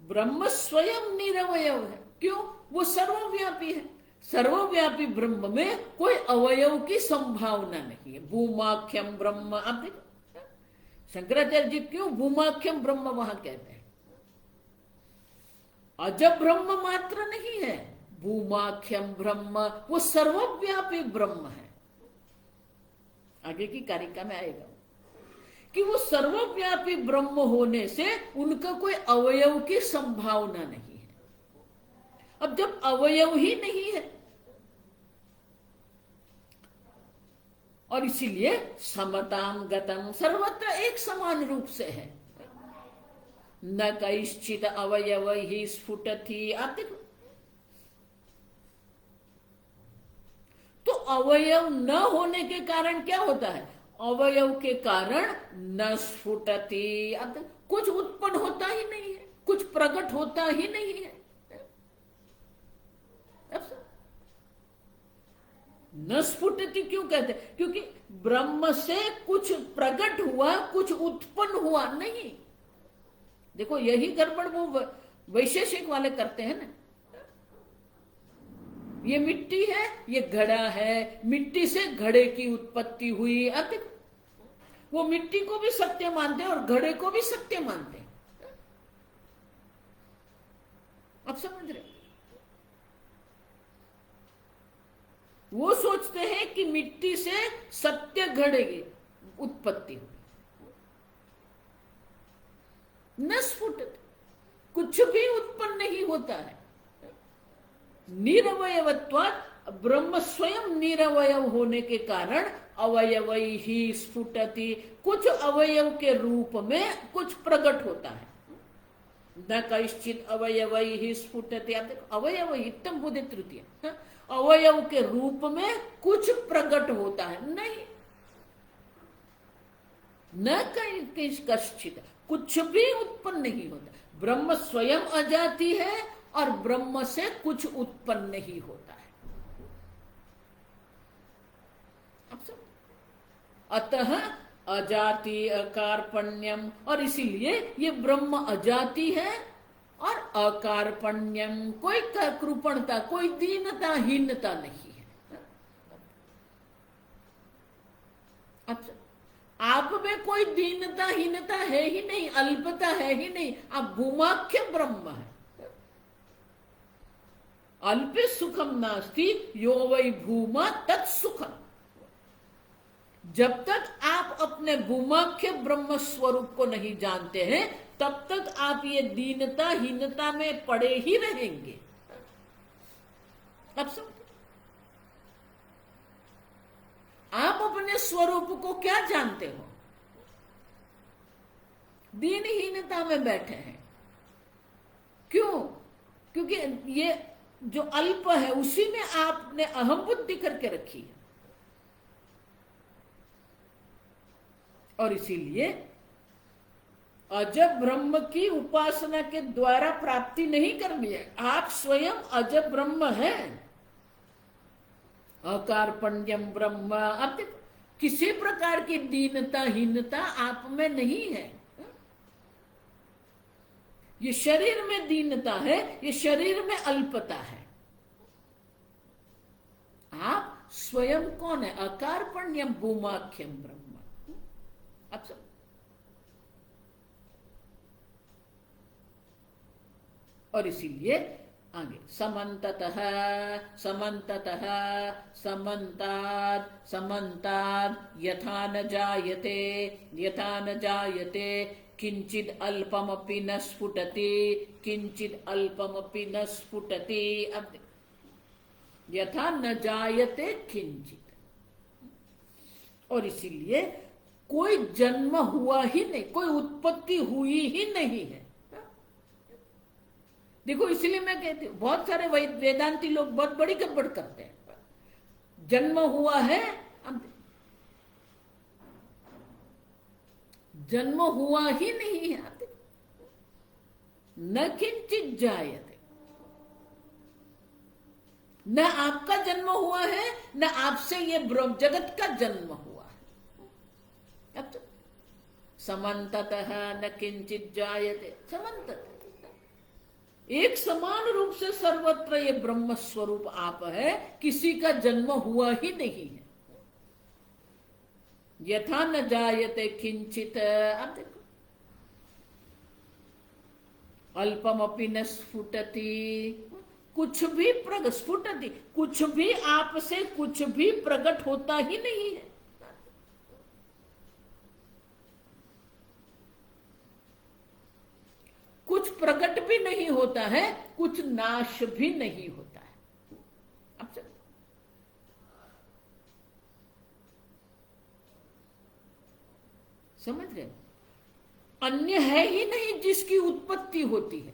A: ब्रह्म स्वयं निरवयव है, क्यों? वो सर्वव्यापी है। सर्वव्यापी ब्रह्म में कोई अवयव की संभावना नहीं है। भूमाख्यम ब्रह्म। आप देखो शंकराचार्य जी क्यों भूमाख्यम ब्रह्म वहां कहते हैं? अज ब्रह्म मात्र नहीं है, भूमाख्यम ब्रह्म, वो सर्वव्यापी ब्रह्म है। आगे की कारिका में आएगा कि वो सर्वव्यापी ब्रह्म होने से उनका कोई अवयव की संभावना नहीं है। अब जब अवयव ही नहीं है और इसीलिए समताम गतम, सर्वत्र एक समान रूप से है। न कैश्चित् अवयव ही स्फुटति। आप देखो तो अवयव न होने के कारण क्या होता है? अवयव के कारण न स्फुटति। अब कुछ उत्पन्न होता ही नहीं है, कुछ प्रकट होता ही नहीं है। न स्फुटति क्यों कहते? क्योंकि ब्रह्म से कुछ प्रकट हुआ, कुछ उत्पन्न हुआ नहीं। देखो यही गड़बड़ वो वैशेषिक वाले करते हैं ना। ये मिट्टी है, ये घड़ा है, मिट्टी से घड़े की उत्पत्ति हुई। अब देखो वो मिट्टी को भी सत्य मानते हैं और घड़े को भी सत्य मानते हैं। अब समझ रहे? वो सोचते हैं कि मिट्टी से सत्य घड़े की उत्पत्ति हुई। न स्फुटत, कुछ भी उत्पन्न नहीं होता है। निरवयवत्वात्, ब्रह्म स्वयं निरवयव होने के कारण अवयवै ही स्फुटति, कुछ अवयव के रूप में कुछ प्रकट होता है। न कैश्चित अवयवै ही स्फुटति। अवयव हितम बुद्धि तृतीय, अवयव के रूप में कुछ प्रकट होता है नहीं। न कश्चित, कुछ भी उत्पन्न नहीं होता। ब्रह्म स्वयं अजाति है और ब्रह्म से कुछ उत्पन्न नहीं होता है। अब सब अतः अजाति अकार्पण्यम, और इसीलिए ये ब्रह्म अजाति है और अकार्पण्यम, कोई कृपणता, कोई दीनता हीनता नहीं है। अच्छा, आप में कोई दीनता हीनता है ही नहीं, अल्पता है ही नहीं। आप भूमाख्य ब्रह्म है। अल्पे सुखम नास्ति यो वै भूमा तत्सुखम। जब तक आप अपने भूमाख्य ब्रह्म स्वरूप को नहीं जानते हैं, तब तक आप ये दीनता हीनता में पड़े ही रहेंगे। अब सब आप अपने स्वरूप को क्या जानते हो? दीनहीनता में बैठे हैं। क्यों? क्योंकि ये जो अल्प है उसी में आपने अहम बुद्धि करके रखी है। और इसीलिए अजब ब्रह्म की उपासना के द्वारा प्राप्ति नहीं करनी है। आप स्वयं अजब ब्रह्म हैं, अकार्पण्यम ब्रह्म। अब किसी प्रकार की दीनता हीनता आप में नहीं है। ये शरीर में दीनता है, ये शरीर में अल्पता है। आप स्वयं कौन है? अकार्पण्यम भूमाख्यम ब्रह्म। अब सब और इसीलिए आगे समन्ततः समन्ततः समन्तात् समन्तात् यथा न जायते किंचिद अल्पमपि न स्फुटति किंचिद अल्पमपि न स्फुटति। अब यथा न जायते किंचित, और इसीलिए कोई जन्म हुआ ही नहीं, कोई उत्पत्ति हुई ही नहीं है। देखो इसलिए मैं कहती हूं बहुत सारे वेदांती लोग बहुत बड़ी गड़बड़ करते हैं। जन्म हुआ है, जन्म हुआ ही नहीं है। न किंचित जायते, न आपका जन्म हुआ है, न आपसे ये जगत का जन्म हुआ है। अब तो समन्ततः न किंचित जायते, समन्ततः एक समान रूप से सर्वत्र ये ब्रह्म स्वरूप आप है, किसी का जन्म हुआ ही नहीं है। यथा न जायते किंचित। अब देखो अल्पमपि न स्फुटति, कुछ भी स्फुटति, कुछ भी आपसे कुछ भी प्रकट होता ही नहीं है। कुछ प्रकट भी नहीं होता है, कुछ नाश भी नहीं होता है। अब चलो समझ रहे? अन्य है ही नहीं जिसकी उत्पत्ति होती है।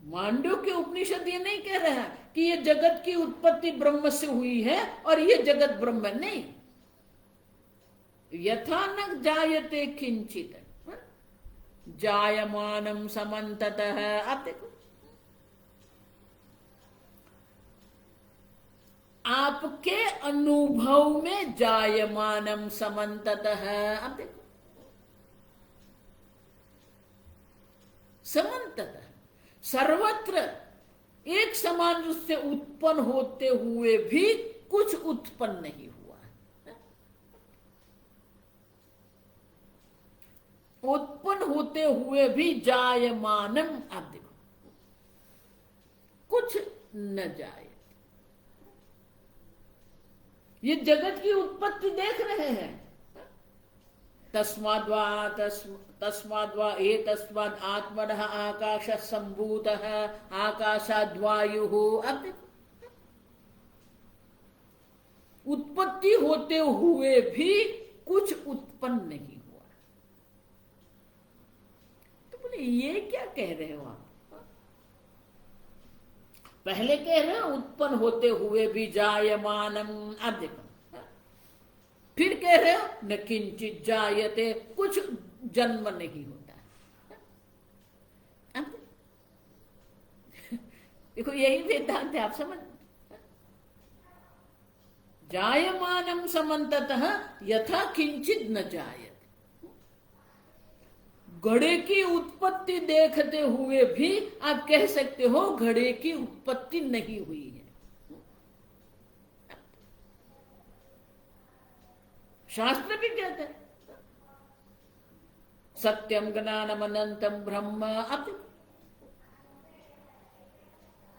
A: मांडव के उपनिषद ये नहीं कह रहा है कि ये जगत की उत्पत्ति ब्रह्म से हुई है और ये जगत ब्रह्म नहीं। यथा न जायते किंचित जायमानम समन्ततः। आप देखो, आपके अनुभव में जायमानम समन्ततः। आप देखो, समन्ततः सर्वत्र एक समान रूप से उत्पन्न होते हुए भी कुछ उत्पन्न नहीं हुआ। उत्पन्न होते हुए भी जायमानम। आप देखो, कुछ न जाए। ये जगत की उत्पत्ति देख रहे हैं। तस्माद्वा एतस्माद् आत्मनः आकाशः सम्भूतः आकाशाद्वायुः। अब देखो, उत्पत्ति होते हुए भी कुछ उत्पन्न नहीं हुआ। तो बोले ये क्या कह रहे हो आप? पहले कह रहे हो उत्पन्न होते हुए भी जायमानम। अब देखो, फिर कह रहे हो न किंचित जायते, कुछ जन्म नहीं होता। अब देखो, यही वेदांत है। आप समझ, जायमानम समन्ततः यथा किंचित न जायते। घड़े की उत्पत्ति देखते हुए भी आप कह सकते हो घड़े की उत्पत्ति नहीं हुई है। शास्त्र भी कहते हैं सत्यम ज्ञानम अनंतम ब्रह्म। अब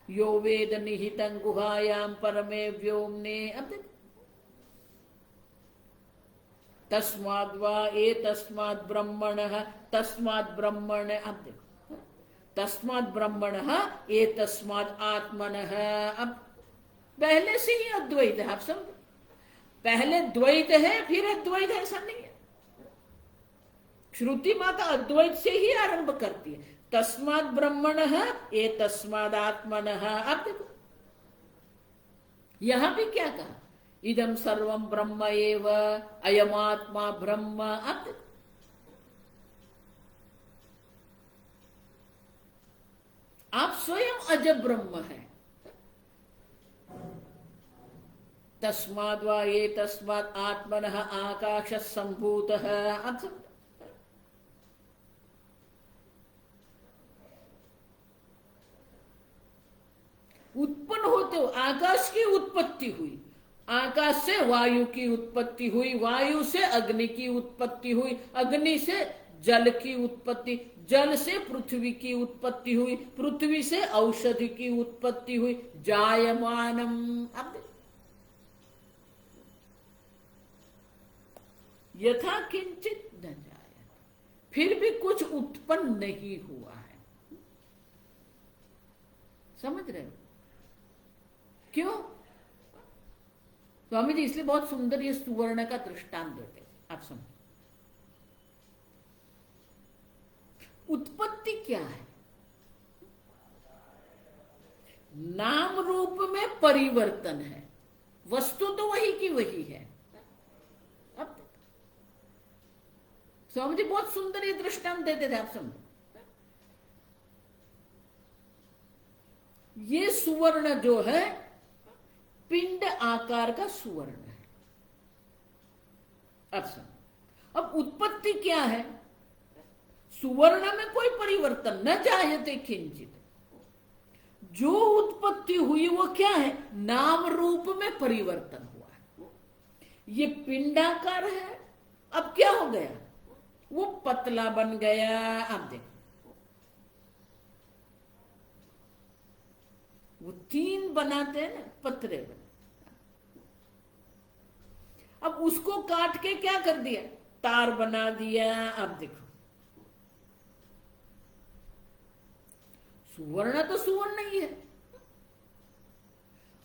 A: यो वेद निहितं गुहायां परमे व्योमने। अब तस्माद्वा एतस्माद् ब्रह्मणः तस्माद् ब्रह्मण। अब देखो, तस्माद् ब्रह्मणः एतस्माद् आत्मनः। अब पहले से ही अद्वैत है। आप समझो, पहले द्वैत है फिर अद्वैत है, ऐसा नहीं है। श्रुति माता अद्वैत से ही आरंभ करती है। तस्माद् ब्रह्मणः एतस्माद् आत्मनः। अब देखो, यहां भी क्या कहा? इदम सर्वम ब्रह्म एव अयमात्मा ब्रह्म। अब देखो, आप स्वयं अजब ब्रह्म है। तस्माद्वा एतस्माद् आत्मनः आकाशः सम्भूतः। अब सब उत्पन्न होते हो, आकाश की उत्पत्ति हुई, आकाश से वायु की उत्पत्ति हुई, वायु से अग्नि की उत्पत्ति हुई, अग्नि से जल की उत्पत्ति, जल से पृथ्वी की उत्पत्ति हुई, पृथ्वी से औषधि की उत्पत्ति हुई। जायमानम। अब यथा किंचित न जाए, फिर भी कुछ उत्पन्न नहीं हुआ है। समझ रहे हो क्यों? स्वामी जी इसलिए बहुत सुंदर ये सुवर्ण का दृष्टांत देते। आप समझ, उत्पत्ति क्या है? नाम रूप में परिवर्तन है, वस्तु तो वही की वही है। अब स्वामी जी बहुत सुंदर ये दृष्टांत देते थे। आप समझो, ये सुवर्ण जो है पिंड आकार का सुवर्ण है। अब समझो, अब उत्पत्ति क्या है? सुवर्ण में कोई परिवर्तन न जायते किंचित। जो उत्पत्ति हुई वो क्या है? नाम रूप में परिवर्तन हुआ है। ये पिंडाकार है, अब क्या हो गया? वो पतला बन गया। अब देखो, वो तीन बनाते हैं ना, पतरे बने। अब उसको काट के क्या कर दिया? तार बना दिया। अब देखो, सुवर्ण तो सुवर्ण ही है,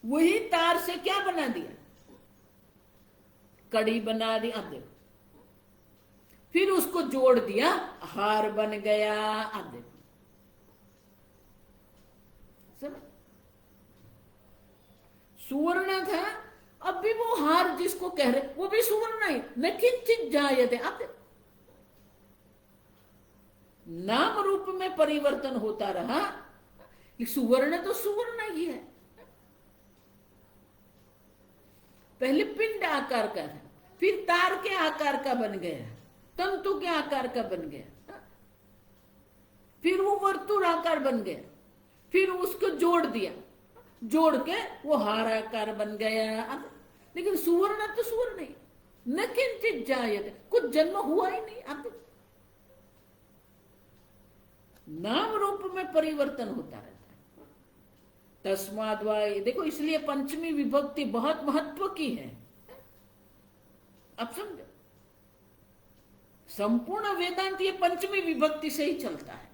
A: वही तार से क्या बना दिया? कड़ी बना दी। अब देखो, फिर उसको जोड़ दिया, हार बन गया। अब देखो, समझ? सुवर्ण था, अब भी वो हार जिसको कह रहे वो भी सुवर्ण है, न किंचित जायते। आप नाम रूप में परिवर्तन होता रहा, सुवर्ण तो सुवर्ण ही है। पहले पिंड आकार का था, फिर तार के आकार का बन गया, तंतु के आकार का बन गया, फिर वो वर्तुल आकार बन गया, फिर उसको जोड़ दिया, जोड़ के वो हार आकार बन गया। लेकिन सुवर्ण तो सुवर्ण ही, न किंचित जायते, कुछ जन्म हुआ ही नहीं। आप नाम रूप में परिवर्तन होता रहता है। तस्माद् वा, देखो इसलिए पंचमी विभक्ति बहुत महत्व की है। अब समझो, संपूर्ण वेदांत ये पंचमी विभक्ति से ही चलता है।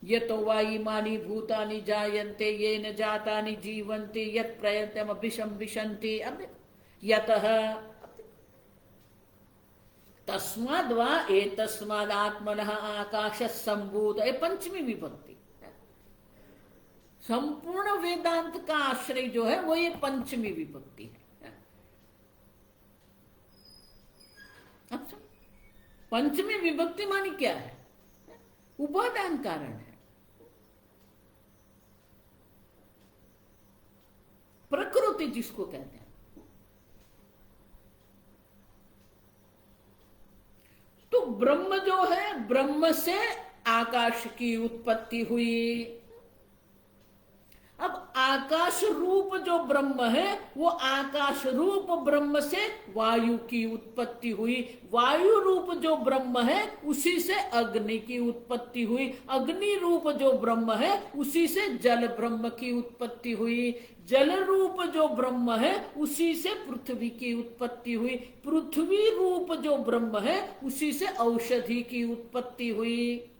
A: ये तो वा इमानि भूतानि जायन्ते येन जातानि जीवन्ति यत् प्रयत्नम् अभिशंविशन्ति। अब यतः तस्माद् वा एतस्माद् आत्मनः आकाशः सम्भूत, ये पंचमी विभक्ति। संपूर्ण वेदांत का आश्रय जो है वो ये पंचमी विभक्ति है। अच्छा, पंचमी विभक्ति मानी क्या है? उपादान कारण है, प्रकृति जिसको कहते हैं। तो ब्रह्म जो है, ब्रह्म से आकाश की उत्पत्ति हुई। अब आकाश रूप जो ब्रह्म है, वो आकाश रूप ब्रह्म से वायु की उत्पत्ति हुई। वायु रूप जो ब्रह्म है, उसी से अग्नि की उत्पत्ति हुई। अग्नि रूप जो ब्रह्म है, उसी से जल ब्रह्म की उत्पत्ति हुई। जल रूप जो ब्रह्म है, उसी से पृथ्वी की उत्पत्ति हुई। पृथ्वी रूप जो ब्रह्म है, उसी से औषधि की उत्पत्ति हुई।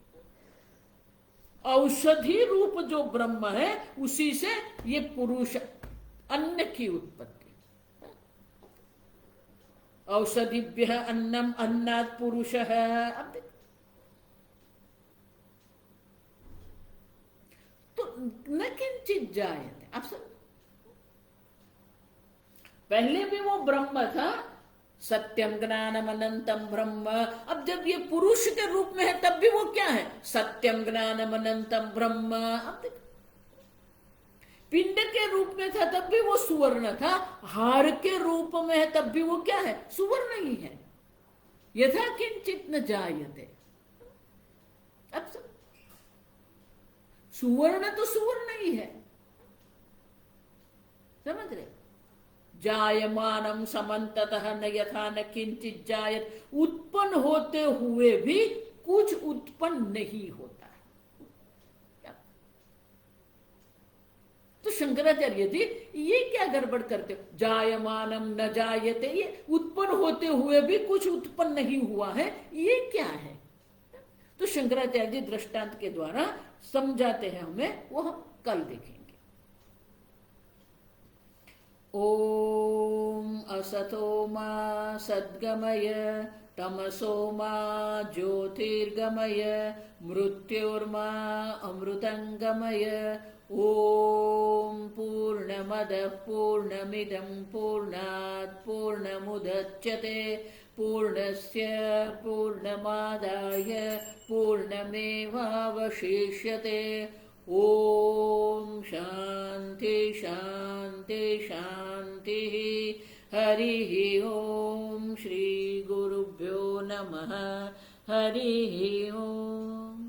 A: औषधि रूप जो ब्रह्म है, उसी से ये पुरुष अन्न की उत्पत्ति। औषधिभ्यः अन्नम अन्नात् पुरुषः। अब तो न किंचित जायते। अब सब पहले भी वो ब्रह्म था, सत्यम ज्ञानम अनंतम ब्रह्म। अब जब ये पुरुष के रूप में है, तब भी वो क्या है? सत्यम ज्ञानम अनंतम ब्रह्म। अब देखो, पिंड के रूप में था तब भी वो सुवर्ण था, हार के रूप में है तब भी वो क्या है? सुवर्ण ही है। यथा किंचित न जायते। अब सुवर्ण तो सुवर्ण ही है, समझ रहे? जायमानम समन्ततः न यथा न किंचित जायत। उत्पन्न होते हुए भी कुछ उत्पन्न नहीं होता है। तो शंकराचार्य जी ये क्या गड़बड़ करते हो? जायमानम न जायते, ये उत्पन्न होते हुए भी कुछ उत्पन्न नहीं हुआ है, ये क्या है? तो शंकराचार्य जी दृष्टांत के द्वारा समझाते हैं हमें, वो हम कल देखेंगे। ओम असतो मा सद्गमय तमसो मा ज्योतिर्गमय मृत्योर्मा अमृतंगमय। ओम पूर्णमदः पूर्णमिदं पूर्णात् पूर्णमुदच्यते पूर्णस्य पूर्णमादाय पूर्णमेवावशिष्यते। ओम शांति शांति शांति। हरि ओम। श्री गुरुभ्यो नमः। हरि ओम।